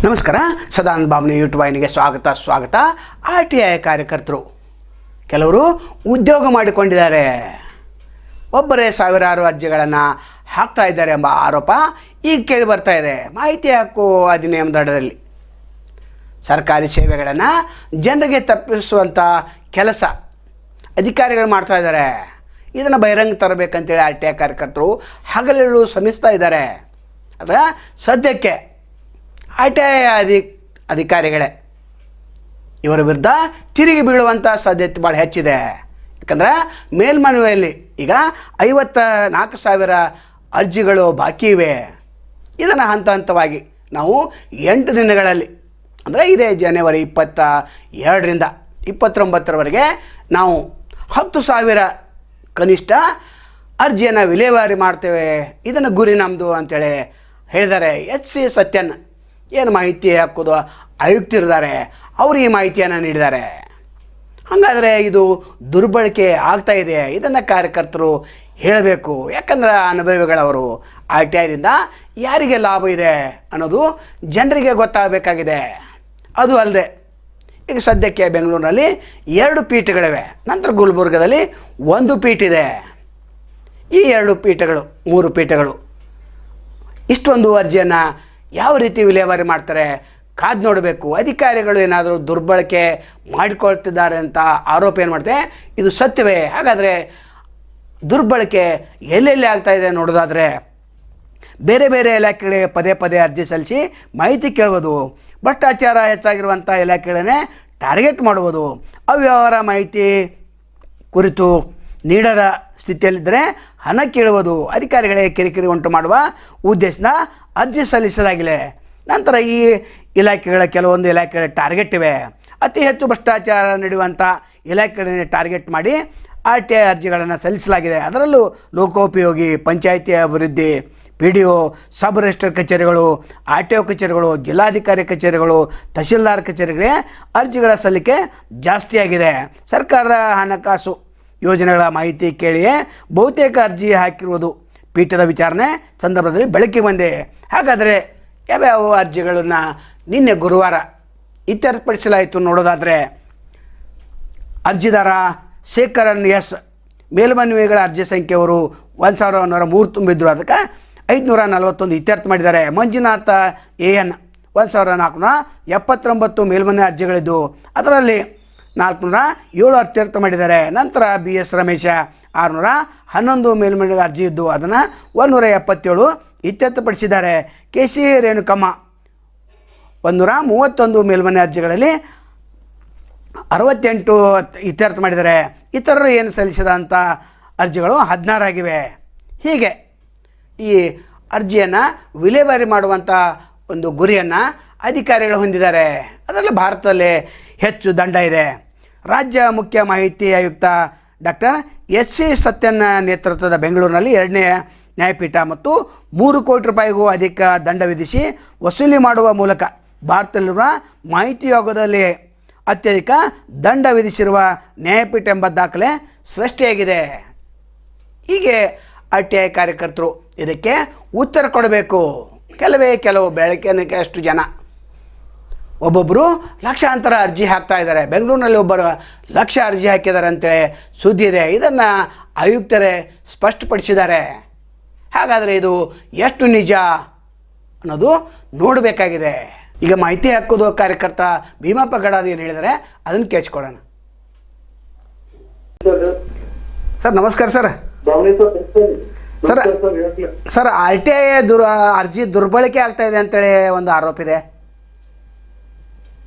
ನಮಸ್ಕಾರ. ಸದಾನಂದ ಬಾಬುನ ಯೂಟ್ಯೂಬ್ ವಾಹಿನಿಗೆ ಸ್ವಾಗತ. RTI ಕಾರ್ಯಕರ್ತರು ಕೆಲವರು ಉದ್ಯೋಗ ಮಾಡಿಕೊಂಡಿದ್ದಾರೆ, ಒಬ್ಬರೇ ಸಾವಿರಾರು ಅರ್ಜಿಗಳನ್ನು ಹಾಕ್ತಾ ಇದ್ದಾರೆ ಎಂಬ ಆರೋಪ ಈಗ ಕೇಳಿ ಬರ್ತಾ ಇದೆ. ಮಾಹಿತಿ ಹಕ್ಕು ಅಧಿನಿಯಮದಡಿಯಲ್ಲಿ ಸರ್ಕಾರಿ ಸೇವೆಗಳನ್ನು ಜನರಿಗೆ ತಪ್ಪಿಸುವಂಥ ಕೆಲಸ ಅಧಿಕಾರಿಗಳು ಮಾಡ್ತಾ ಇದ್ದಾರೆ. ಇದನ್ನು ಬಹಿರಂಗ ತರಬೇಕಂತೇಳಿ RTI ಕಾರ್ಯಕರ್ತರು ಹಗಲಿರುಳು ಶ್ರಮಿಸ್ತಾ ಇದ್ದಾರೆ. ಆದರೆ ಸದ್ಯಕ್ಕೆ RTI ಅಧಿಕಾರಿಗಳೇ ಇವರ ವಿರುದ್ಧ ತಿರುಗಿ ಬೀಳುವಂಥ ಸಾಧ್ಯತೆ ಭಾಳ ಹೆಚ್ಚಿದೆ. ಯಾಕಂದರೆ ಮೇಲ್ಮನವಿಯಲ್ಲಿ ಈಗ 54,000 ಅರ್ಜಿಗಳು ಬಾಕಿ ಇವೆ. ಇದನ್ನು ಹಂತ ಹಂತವಾಗಿ ನಾವು 8 ದಿನಗಳಲ್ಲಿ ಅಂದರೆ ಇದೇ ಜನವರಿ 22ರಿಂದ 29ರವರೆಗೆ ನಾವು 10,000 ಕನಿಷ್ಠ ಅರ್ಜಿಯನ್ನು ವಿಲೇವಾರಿ ಮಾಡ್ತೇವೆ. ಇದನ್ನು ಗುರಿ ನಮ್ಮದು ಅಂತೇಳಿ ಹೇಳಿದ್ದಾರೆ. HC ಸತ್ಯನ್ ಏನು ಮಾಹಿತಿ ಹಾಕೋದು ಆಯುಕ್ತರಿದ್ದಾರೆ, ಅವರು ಈ ಮಾಹಿತಿಯನ್ನು ನೀಡಿದ್ದಾರೆ. ಹಾಗಾದರೆ ಇದು ದುರ್ಬಳಕೆ ಆಗ್ತಾ ಇದೆ, ಇದನ್ನು ಕಾರ್ಯಕರ್ತರು ಹೇಳಬೇಕು. ಯಾಕಂದರೆ ಅನುಭವಿಗಳವರು RTIದಿಂದ ಯಾರಿಗೆ ಲಾಭ ಇದೆ ಅನ್ನೋದು ಜನರಿಗೆ ಗೊತ್ತಾಗಬೇಕಾಗಿದೆ. ಅದು ಅಲ್ಲದೆ ಈಗ ಸದ್ಯಕ್ಕೆ ಬೆಂಗಳೂರಿನಲ್ಲಿ 2 ಪೀಠಗಳಿವೆ, ನಂತರ ಗುಲ್ಬರ್ಗದಲ್ಲಿ 1 ಪೀಠ ಇದೆ. ಈ 2 ಪೀಠಗಳು 3 ಪೀಠಗಳು ಇಷ್ಟೊಂದು ಅರ್ಜಿಯನ್ನು ಯಾವ ರೀತಿ ವಿಲೇವಾರಿ ಮಾಡ್ತಾರೆ ಕಾದು ನೋಡಬೇಕು. ಅಧಿಕಾರಿಗಳು ಏನಾದರೂ ದುರ್ಬಳಕೆ ಮಾಡಿಕೊಳ್ತಿದ್ದಾರೆ ಅಂತ ಆರೋಪ ಏನು ಮಾಡ್ತೆ, ಇದು ಸತ್ಯವೇ? ಹಾಗಾದರೆ ದುರ್ಬಳಕೆ ಎಲ್ಲೆಲ್ಲಿ ಆಗ್ತಾಯಿದೆ ನೋಡೋದಾದರೆ ಬೇರೆ ಬೇರೆ ಇಲಾಖೆಗಳಿಗೆ ಪದೇ ಅರ್ಜಿ ಸಲ್ಲಿಸಿ ಮಾಹಿತಿ ಕೇಳುವುದು, ಭ್ರಷ್ಟಾಚಾರ ಹೆಚ್ಚಾಗಿರುವಂಥ ಇಲಾಖೆಗಳನ್ನೇ ಟಾರ್ಗೆಟ್ ಮಾಡುವುದು, ಅವ್ಯವಹಾರ ಮಾಹಿತಿ ಕುರಿತು ನೀಡದ ಸ್ಥಿತಿಯಲ್ಲಿದ್ದರೆ ಹಣ ಕೇಳುವುದು, ಅಧಿಕಾರಿಗಳಿಗೆ ಕಿರಿಕಿರಿ ಉಂಟು ಮಾಡುವ ಉದ್ದೇಶದಿಂದ ಅರ್ಜಿ ಸಲ್ಲಿಸಲಾಗಿದೆ. ನಂತರ ಈ ಇಲಾಖೆಗಳ ಕೆಲವೊಂದು ಇಲಾಖೆಗಳ ಟಾರ್ಗೆಟ್ ಇವೆ. ಅತಿ ಹೆಚ್ಚು ಭ್ರಷ್ಟಾಚಾರ ನಡೆಯುವಂಥ ಇಲಾಖೆಗಳನ್ನೇ ಟಾರ್ಗೆಟ್ ಮಾಡಿ RTI ಅರ್ಜಿಗಳನ್ನು ಸಲ್ಲಿಸಲಾಗಿದೆ. ಅದರಲ್ಲೂ ಲೋಕೋಪಯೋಗಿ, ಪಂಚಾಯಿತಿ ಅಭಿವೃದ್ಧಿ, PDO, ಸಬ್ ರಿಜಿಸ್ಟರ್ ಕಚೇರಿಗಳು, RTO ಕಚೇರಿಗಳು, ಜಿಲ್ಲಾಧಿಕಾರಿ ಕಚೇರಿಗಳು, ತಹಶೀಲ್ದಾರ್ ಕಚೇರಿಗಳಿಗೆ ಅರ್ಜಿಗಳ ಸಲ್ಲಿಕೆ ಜಾಸ್ತಿಯಾಗಿದೆ. ಸರ್ಕಾರದ ಹಣಕಾಸು ಯೋಜನೆಗಳ ಮಾಹಿತಿ ಕೇಳಿಯೇ ಬಹುತೇಕ ಅರ್ಜಿ ಹಾಕಿರುವುದು ಪೀಠದ ವಿಚಾರಣೆ ಸಂದರ್ಭದಲ್ಲಿ ಬೆಳಕಿಗೆ ಬಂದಿದೆ. ಹಾಗಾದರೆ ಯಾವ್ಯಾವ ಅರ್ಜಿಗಳನ್ನು ನಿನ್ನೆ ಗುರುವಾರ ಇತ್ಯರ್ಥಪಡಿಸಲಾಯಿತು ನೋಡೋದಾದರೆ, ಅರ್ಜಿದಾರ ಶೇಖರನ್ S ಮೇಲ್ಮನವಿಗಳ ಅರ್ಜಿ ಸಂಖ್ಯೆಯವರು 1,103 ತುಂಬಿದ್ರು, ಅದಕ್ಕೆ 541 ಇತ್ಯರ್ಥ ಮಾಡಿದ್ದಾರೆ. ಮಂಜುನಾಥ AN 1,479 ಮೇಲ್ಮನವಿ ಅರ್ಜಿಗಳಿದ್ದು ಅದರಲ್ಲಿ 407 ಅತ್ಯರ್ಥ ಮಾಡಿದ್ದಾರೆ. ನಂತರ BS ರಮೇಶ 611 ಮೇಲ್ಮನವಿ ಅರ್ಜಿ ಇದ್ದು ಅದನ್ನು 177 ಇತ್ಯರ್ಥಪಡಿಸಿದ್ದಾರೆ. KC ರೇಣುಕಮ್ಮ 131 ಮೇಲ್ಮನವಿ ಅರ್ಜಿಗಳಲ್ಲಿ 68 ಇತ್ಯರ್ಥ ಮಾಡಿದ್ದಾರೆ. ಇತರರು ಏನು ಸಲ್ಲಿಸಿದಂಥ ಅರ್ಜಿಗಳು 16 ಆಗಿವೆ. ಹೀಗೆ ಈ ಅರ್ಜಿಯನ್ನು ವಿಲೇವಾರಿ ಮಾಡುವಂಥ ಒಂದು ಗುರಿಯನ್ನು ಅಧಿಕಾರಿಗಳು ಹೊಂದಿದ್ದಾರೆ. ಅದರಲ್ಲಿ ಭಾರತದಲ್ಲಿ ಹೆಚ್ಚು ದಂಡ ಇದೆ. ರಾಜ್ಯ ಮುಖ್ಯ ಮಾಹಿತಿ ಆಯುಕ್ತ ಡಾಕ್ಟರ್ HC ಸತ್ಯನ್ ನೇತೃತ್ವದ ಬೆಂಗಳೂರಿನಲ್ಲಿ 2ನೇ ನ್ಯಾಯಪೀಠ ಮತ್ತು 3 ಕೋಟಿ ರೂಪಾಯಿಗೂ ಅಧಿಕ ದಂಡ ವಿಧಿಸಿ ವಸೂಲಿ ಮಾಡುವ ಮೂಲಕ ಭಾರತದಲ್ಲಿರುವ ಮಾಹಿತಿ ಆಯೋಗದಲ್ಲಿ ಅತ್ಯಧಿಕ ದಂಡ ವಿಧಿಸಿರುವ ನ್ಯಾಯಪೀಠ ಎಂಬ ದಾಖಲೆ ಸೃಷ್ಟಿಯಾಗಿದೆ. ಹೀಗೆ RTI ಕಾರ್ಯಕರ್ತರು ಇದಕ್ಕೆ ಉತ್ತರ ಕೊಡಬೇಕು. ಕೆಲವು ಬೆಳಕಿನಕ್ಕೆ ಅಷ್ಟು ಜನ ಒಬ್ಬೊಬ್ಬರು ಲಕ್ಷಾಂತರ ಅರ್ಜಿ ಹಾಕ್ತಾ ಇದ್ದಾರೆ. ಬೆಂಗಳೂರಿನಲ್ಲಿ ಒಬ್ಬರು 1,00,000 ಅರ್ಜಿ ಹಾಕಿದ್ದಾರೆ ಅಂತೇಳಿ ಸುದ್ದಿ ಇದೆ. ಇದನ್ನು ಆಯುಕ್ತರೇ ಸ್ಪಷ್ಟಪಡಿಸಿದ್ದಾರೆ. ಹಾಗಾದರೆ ಇದು ಎಷ್ಟು ನಿಜ ಅನ್ನೋದು ನೋಡಬೇಕಾಗಿದೆ. ಈಗ ಮಾಹಿತಿ ಹಾಕೋದು ಕಾರ್ಯಕರ್ತ ಭೀಮಪ್ಪ ಗಡಾದ್ ಏನು ಹೇಳಿದರೆ ಅದನ್ನು ಕೇಳಿಸ್ಕೊಳ್ಳೋಣ. ಸರ್ ನಮಸ್ಕಾರ. ಸರ್ RTI ಅರ್ಜಿ ದುರ್ಬಳಕೆ ಆಗ್ತಾ ಇದೆ ಅಂತೇಳಿ ಒಂದು ಆರೋಪ ಇದೆ.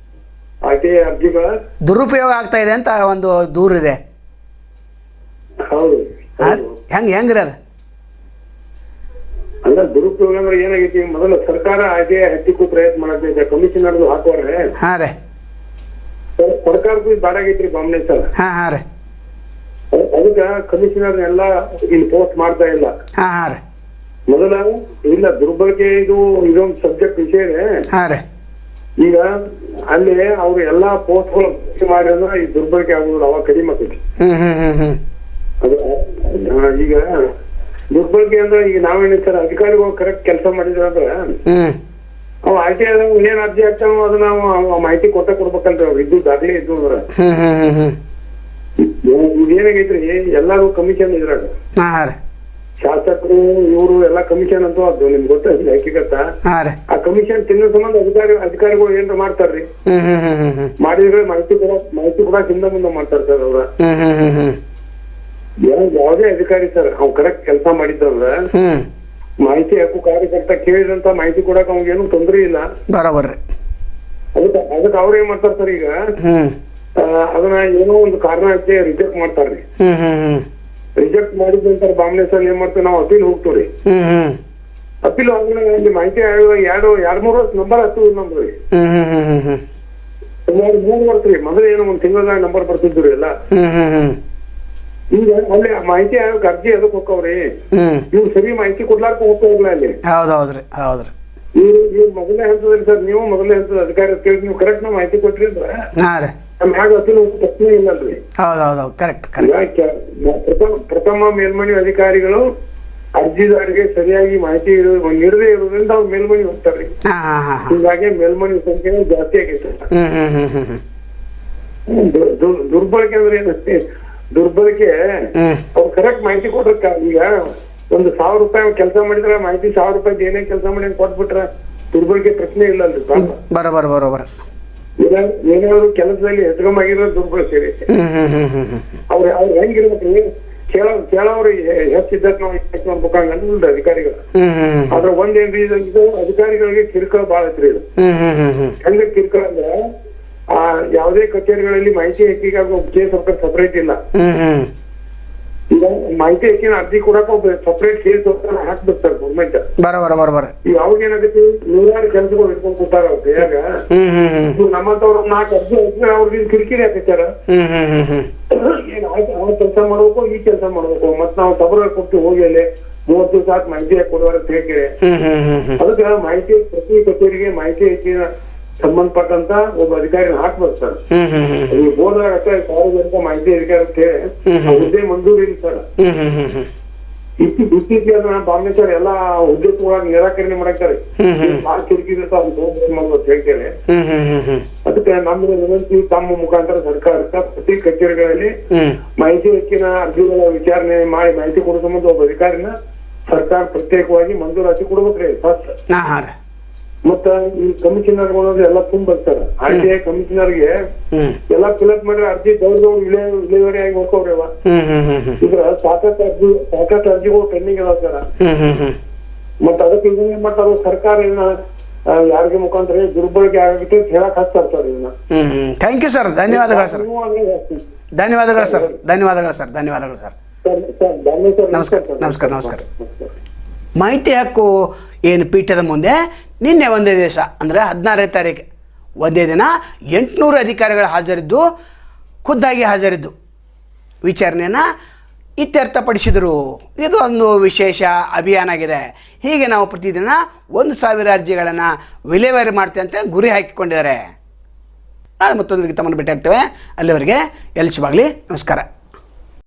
ದುರುಪಯೋಗ ಆಗ್ತಾ ಇದೆ ಅಂತ ಒಂದು ದೂರಿದೆ. ಹೆಂಗ್ರಿ ಅದು? ಅಲ್ಲ, ದುರುಪಯೋಗ ಅಂದ್ರೆ ಏನಾಗೈತಿ, ಮೊದಲು ಸರ್ಕಾರ RTI ಹತ್ತಿಕ್ಕೂ ಪ್ರಯತ್ನ ಮಾಡತ್ತೆ, ಕಮಿಷನರ್ ಹಾಕೋರೆ. ಹಾಂ ರೀ, ಸರ್ಕಾರಕ್ಕೂ ಬಾಡಾಗೈತ್ರಿ ಬಾಂಬೆ ಸರ್. ಹಾಂ ರೀ, ಅದಕ್ಕೆ ಕಮಿಷನರ್ ಎಲ್ಲ ಇಲ್ಲಿ ಪೋಸ್ಟ್ ಮಾಡ್ತಾ ಇಲ್ಲ. ಹಾಂ ರೀ, ಮೊದಲ ಇಲ್ಲ ದುರ್ಬಳಕೆ ಇದೊಂದು ಸಬ್ಜೆಕ್ಟ್ ವಿಷಯನೇ. ಹಾಂ ರೀ, ಈಗ ಅಲ್ಲಿ ಅವ್ರು ಎಲ್ಲಾ ಪೋಸ್ಟ್ಗಳು ಮಾಡಿದ್ರೆ ಈ ದುರ್ಬಳಕೆ ಆಗೋದು ಅವಾಗ ಕಡಿಮೆ ಆಗ್ತೈತಿ. ಅದು ಈಗ ದುರ್ಬಳಕೆ ಅಂದ್ರೆ ಈಗ ನಾವೇನು ಸರ್ ಅಧಿಕಾರಿಗಳು ಕರೆಕ್ಟ್ ಕೆಲಸ ಮಾಡಿದ್ರೆ ಅಂದ್ರೆ ಅವ್ ಆರ್ ಟಿ ಐ ಏನ್ ಅರ್ಜಿ ಹಾಕ್ತಾನೋ ಅದನ್ನ ಅವ ಮಾಹಿತಿ ಕೊಡ್ಬೇಕಲ್ರಿ ಅವ್ರು ಇದ್ದು ದಾಖಲೆ ಇದ್ದು ಅಂದ್ರ ಇದೇನಾಗೈತ್ರಿ ಎಲ್ಲಾರು ಕಮಿಷನ್ ಇದ್ರಾಗ ಹಾಂ ರೀ ಶಾಸಕರು ಇವರು ಎಲ್ಲಾ ಕಮಿಷನ್ ಅಂತೂ ಅದು ನಿಮ್ಗೆ ಗೊತ್ತಿಲ್ಲ ಹಕ್ಕಿಗತ್ತ ಹಾಂ ರೀ ಆ ಕಮಿಷನ್ ತಿನ್ನೋ ಸಂಬಂಧ ಅಧಿಕಾರಿಗಳು ಏನ್ರ ಮಾಡ್ತಾರ್ರಿ ಮಾಡಿದ್ರೆ ಮಾಹಿತಿ ಕೂಡ ಹಿಂದ ಮುಂದೆ ಮಾಡ್ತಾರ ಸರ್ ಅವ್ರ ಯಾವ್ದೇ ಅಧಿಕಾರಿ ಸರ್ ಅವ್ ಕರೆಕ್ಟ್ ಕೆಲಸ ಮಾಡಿದ್ದಂದ್ರ ಮಾಹಿತಿ ಹಕ್ಕು ಕಾರ್ಯಕರ್ತ ಕೇಳಿದಂತ ಮಾಹಿತಿ ಕೊಡಕ್ ಅವ್ನಿಗೇನು ತೊಂದ್ರೆ ಇಲ್ಲ ಬರೋಬರ್ರಿ ಅದಕ್ಕೆ ಅವ್ರ ಏನ್ ಮಾಡ್ತಾರ ಸರ್ ಈಗ ಅದನ್ನ ಏನೋ ಒಂದು ಕಾರಣ ಹಚ್ಚಿ ರಿಜೆಕ್ಟ್ ಮಾಡ್ತಾರ್ರಿ ರಿಜೆಕ್ಟ್ ಮಾಡಿದಂತ ಬಾಂಬ್ಲೆ ಸರ್ ಏನ್ ಮಾಡ್ತೀವಿ ನಾವು ಅಪೀಲ್ ಹೋಗ್ತೀವ್ರಿ ಅಪೀಲ್ ಆದ್ಮೇಲೆ ಅಲ್ಲಿ ಮಾಹಿತಿ ಆಯೋಗ ಎರಡ್ ಮೂರ್ ವರ್ಷ ನಂಬರ್ ಹತ್ತು ನಮ್ದ್ರಿ ಸುಮಾರು 3 ವರ್ಷ ರೀ ಮೊದಲು ಏನೋ ಒಂದ್ ತಿಂಗಳದಾಗ ನಂಬರ್ ಬರ್ತಿದ್ರಿ ಎಲ್ಲ ಈಗ ಅಲ್ಲಿ ಮಾಹಿತಿ ಆಯೋಗ ಅರ್ಜಿ ಅದಕ್ಕೆ ಹೋಗ್ತಾವ್ರಿ ಇವ್ರು ಸರಿ ಮಾಹಿತಿ ಕೊಡ್ಲಾರ್ಕ ಹೋಗ್ತಾ ಇಲ್ಲ ಅಲ್ಲಿ ಹೌದೌದ್ರಿ ಹೌದ್ರಿ ಇವ್ರು ಮೊದಲನೇ ಹಂತದಲ್ಲಿ ಸರ್ ನೀವು ಮೊದಲನೇ ಹಂತದ ಅಧಿಕಾರಿ ಕೇಳಿ ನೀವು ಕರೆಕ್ಟ್ ನಾವು ಮಾಹಿತಿ ಕೊಟ್ರಿ ಅಂದ್ರೆ ಹಾಂ ರೀ ನಮ್ ಹ್ಯಾಗ ಅಪೀಲ್ ಹೋಗೋ ಪ್ರಶ್ನೆ ಇಲ್ಲಲ್ರಿ ಹೌದೌದು ಕರೆಕ್ಟ್ ಪ್ರಥಮ ಮೇಲ್ಮನಿ ಅಧಿಕಾರಿಗಳು ಅರ್ಜಿದಾರರಿಗೆ ಸರಿಯಾಗಿ ಮಾಹಿತಿ ನೀಡದೇ ಇರೋದ್ರಿಂದ ಅವ್ರು ಮೇಲ್ಮನಿ ಹೋಗ್ತಾರ್ರಿ ಹೀಗಾಗಿ ಮೇಲ್ಮನಿ ಸಂಖ್ಯೆ ಜಾಸ್ತಿ ಆಗೈತೆ ದುರ್ಬಳಕೆ ಅಂದ್ರೆ ಏನಂತೆ ದುರ್ಬಳಕೆ ಅವ್ರು ಕರೆಕ್ಟ್ ಮಾಹಿತಿ ಕೊಡ್ರಕ್ಕ ಈಗ ಒಂದು 1000 ರೂಪಾಯಿ ಕೆಲಸ ಮಾಡಿದ್ರೆ ಮಾಹಿತಿ 1000 ರೂಪಾಯಿ ಏನೇ ಕೆಲಸ ಮಾಡಿ ಕೊಟ್ಬಿಟ್ರ ದುರ್ಬಳಕೆ ಪ್ರಶ್ನೆ ಇಲ್ಲಲ್ರಿ ಬರೋಬರ್ ಏನಾದ್ರು ಕೆಲಸದಲ್ಲಿ ಹೆಸಗಮಾಗಿರೋ ದುರ್ಬಳಕೆ ಅವ್ರ ಹೆಂಗಿರ್ಬೇಕ್ರಿ ಕೇಳೋರು ಹೆಚ್ಚಿದ್ದಕ್ ನಾವು ನೋಡ್ಬೇಕಂಗಲ್ರಿ ಅಧಿಕಾರಿಗಳು ಆದ್ರ ಒಂದೇನ್ರಿ ಇದು ಅಧಿಕಾರಿಗಳಿಗೆ ಕಿರುಕುಳ ಬಾಳ ಐತ್ರಿ ಇದು ಹೆಂಗ ಕಿರುಕುಳ ಅಂದ್ರ ಯಾವುದೇ ಕಚೇರಿಗಳಲ್ಲಿ ಮಾಹಿತಿ ಹಕ್ಕಿಗಾಗಿ ಒಬ್ಬ ಕೇಸ್ ವರ್ಕರ್ ಸಪರೇಟ್ ಇಲ್ಲ ಈಗ ಮಾಹಿತಿ ಹಕ್ಕಿನ ಅರ್ಜಿ ಕೊಡಕ ಒಬ್ಬ ಸಪರೇಟ್ ಕೇಸ್ ವರ್ಕರ್ ಹಾಕ್ಬೇಕು ಸರ್ ಗೌರ್ಮೆಂಟ್ ಈಗ ಅವಾಗ ಏನಾಗೈತಿ 100 ಕೆಲಸಗಳು ಇಟ್ಕೊಂಡ್ ಕೂತಾರ ಅವ್ರ ಕೈಯಾಗ ನಮ್ಮಂತವ್ರ 4 ಅರ್ಜಿ ಹಾಕಿದ್ರೆ ಅವ್ರಿಗೆ ಕಿರಿಕಿರಿ ಹಾಕತ್ತಾರ ಏನ್ ಅವ್ರ ಕೆಲಸ ಮಾಡ್ಬೇಕು ಈ ಕೆಲಸ ಮಾಡ್ಬೇಕು ಮತ್ ನಾವು ತಬರ ಕೊಟ್ಟು ಹೋಗಿ ಅಲ್ಲಿ 30 ದಿವಸ ಆತ್ ಮಾಹಿತಿ ಕೊಡುವಾರ ತಿಳ್ಕಿರಿ ಅದಕ್ಕೆ ಮಾಹಿತಿ ಪ್ರತಿ ಕಚೇರಿಗೆ ಮಾಹಿತಿ ಹಕ್ಕಿನ ಸಂಬಂಧಪಟ್ಟಂತ ಒಬ್ಬ ಅಧಿಕಾರಿನ ಹಾಕ್ಬೇಕು ಸರ್ ನೀವು ಬೋರ್ಡ್ದಾಗ ಅಷ್ಟೇ ಸಾರ್ವಜನಿಕ ಮಾಹಿತಿ ಅಧಿಕಾರಕ್ಕೆ ಹುದ್ದೆ ಮಂಜೂರಿ ಇಲ್ಲ ಸರ್ ಇತ್ತೀಚೆಗೆ ಅದನ್ನ ಬಾಂಬೆ ಸರ್ ಎಲ್ಲಾ ಹುದ್ದೆ ತಗೊಳಕ್ ನಿರಾಕರಣೆ ಮಾಡಾಕ್ತಾರೆ ಭಾಳ ಕಿರಿಕಿರ್ತ ಅಂತ ಹೇಳ್ತಾರೆ ಅದಕ್ಕೆ ನಮ್ಮ ವಿನಂತಿ ತಮ್ಮ ಮುಖಾಂತರ ಸರ್ಕಾರಕ್ಕೆ ಪ್ರತಿ ಕಚೇರಿಗಳಲ್ಲಿ ಮಾಹಿತಿ ಹಕ್ಕಿನ ಅರ್ಜಿಗಳ ವಿಚಾರಣೆ ಮಾಡಿ ಮಾಹಿತಿ ಕೊಡೋ ಸಂಬಂಧ ಒಬ್ಬ ಅಧಿಕಾರಿನ ಸರ್ಕಾರ ಪ್ರತ್ಯೇಕವಾಗಿ ಮಂಜೂರಾತಿ ಕೊಡ್ಬೇಕ್ರಿ ಫಸ್ಟ್ ಮತ್ತ ಈ ಕಮಿಷನರ್ಗಳು ಎಲ್ಲ ತುಂಬ ಬರ್ತಾರ ಆರ್ ಟಿ ಐ ಕಮಿಷನರ್ಗೆ ಎಲ್ಲಾ ಫಿಲಪ್ ಮಾಡಿದ್ರೆ ಅರ್ಜಿ ದೌರ್ದವ್ರು ವಿಲೇವಾರಿ ಆಗಿ ಹೋಗ್ತಾವ್ರವ ಇದ್ರ ಸಾಕಷ್ಟು ಅರ್ಜಿಗಳು ಪೆಂಡಿಂಗ್ ಅದಾವ ಸರ ಮತ್ತ ಅದಕ್ಕೆ ಇದನ್ನ ಮಾಡ್ತಾರ ಸರ್ಕಾರ ಇದನ್ನ ಯಾರಿಗೆ ಮುಖಾಂತರ ದುರ್ಬಳಕೆ ಆಗುತ್ತೆ ಹೇಳಕ್ ಹಚ್ತಾರ ಸರ್ ಇದನ್ನ ಥ್ಯಾಂಕ್ ಯು ಸರ್ ಧನ್ಯವಾದಗಳು ಸರ್ ಧನ್ಯವಾದಗಳು ಸರ್ ನಮಸ್ಕಾರ ಮಾಹಿತಿ ಹಕ್ಕು ಏನು ಪೀಠದ ಮುಂದೆ ನಿನ್ನೆ ಒಂದೇ ದಿವಸ ಅಂದರೆ 16ನೇ ತಾರೀಕು ಒಂದೇ ದಿನ 800 ಅಧಿಕಾರಿಗಳು ಹಾಜರಿದ್ದು ಖುದ್ದಾಗಿ ಹಾಜರಿದ್ದು ವಿಚಾರಣೆಯನ್ನು ಇತ್ಯರ್ಥಪಡಿಸಿದರು. ಇದು ಒಂದು ವಿಶೇಷ ಅಭಿಯಾನ ಆಗಿದೆ. ಹೀಗೆ ನಾವು ಪ್ರತಿದಿನ 1000 ಅರ್ಜಿಗಳನ್ನು ವಿಲೇವಾರಿ ಮಾಡ್ತೇವೆ ಅಂತ ಗುರಿ ಹಾಕಿಕೊಂಡಿದ್ದಾರೆ. ನಾಳೆ ಮತ್ತೊಂದು ತಮ್ಮನ್ನು ಭೇಟಿ ಆಗ್ತೇವೆ. ಅಲ್ಲಿವರೆಗೆ ಎಲ್ಲಿ ಶುಭಾಗಲಿ. ನಮಸ್ಕಾರ.